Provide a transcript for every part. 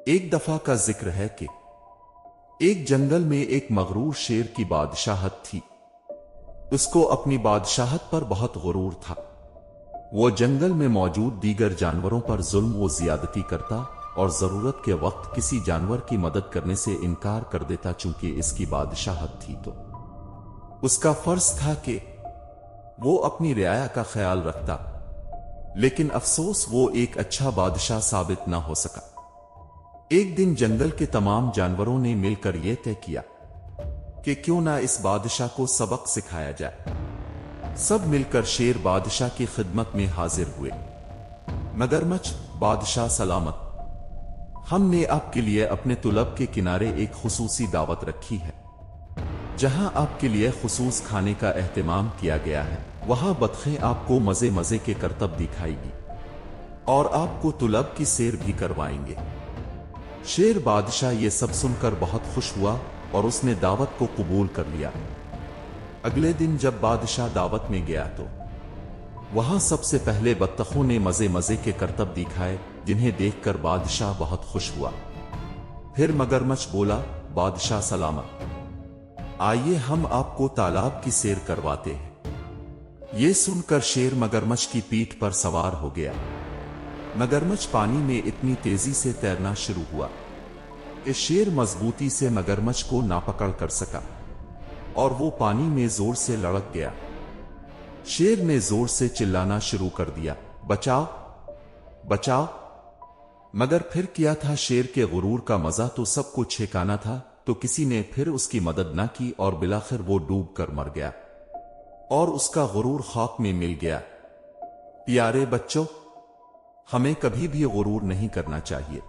ایک دفعہ کا ذکر ہے کہ ایک جنگل میں ایک مغرور شیر کی بادشاہت تھی۔ اس کو اپنی بادشاہت پر بہت غرور تھا۔ وہ جنگل میں موجود دیگر جانوروں پر ظلم و زیادتی کرتا اور ضرورت کے وقت کسی جانور کی مدد کرنے سے انکار کر دیتا، چونکہ اس کی بادشاہت تھی تو اس کا فرض تھا کہ وہ اپنی رعایا کا خیال رکھتا۔ لیکن افسوس، وہ ایک اچھا بادشاہ ثابت نہ ہو سکا۔ ایک دن جنگل کے تمام جانوروں نے مل کر یہ طے کیا کہ کیوں نہ اس بادشاہ کو سبق سکھایا جائے۔ سب مل کر شیر بادشاہ کی خدمت میں حاضر ہوئے۔ مگرمچھ: بادشاہ سلامت، ہم نے آپ کے لیے اپنے طلب کے کنارے ایک خصوصی دعوت رکھی ہے، جہاں آپ کے لیے خصوص کھانے کا اہتمام کیا گیا ہے۔ وہاں بطخیں آپ کو مزے مزے کے کرتب دکھائیں گی اور آپ کو طلب کی سیر بھی کروائیں گے۔ شیر بادشاہ یہ سب سن کر بہت خوش ہوا اور اس نے دعوت کو قبول کر لیا۔ اگلے دن جب بادشاہ دعوت میں گیا تو وہاں سب سے پہلے بطخوں نے مزے مزے کے کرتب دکھائے، جنہیں دیکھ کر بادشاہ بہت خوش ہوا۔ پھر مگرمچھ بولا: بادشاہ سلامت، آئیے ہم آپ کو تالاب کی سیر کرواتے ہیں۔ یہ سن کر شیر مگرمچھ کی پیٹھ پر سوار ہو گیا۔ مگرمچھ پانی میں اتنی تیزی سے تیرنا شروع ہوا کہ شیر مضبوطی سے مگرمچھ کو نہ پکڑ کر سکا اور وہ پانی میں زور سے لڑک گیا۔ شیر نے زور سے چلانا شروع کر دیا: بچاؤ بچاؤ! مگر پھر کیا تھا، شیر کے غرور کا مزہ تو سب کو چھکانا تھا، تو کسی نے پھر اس کی مدد نہ کی اور بالآخر وہ ڈوب کر مر گیا اور اس کا غرور خاک میں مل گیا۔ پیارے بچوں، ہمیں کبھی بھی غرور نہیں کرنا چاہیے،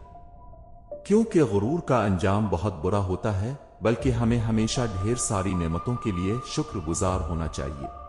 کیونکہ غرور کا انجام بہت برا ہوتا ہے، بلکہ ہمیں ہمیشہ ڈھیر ساری نعمتوں کے لیے شکر گزار ہونا چاہیے۔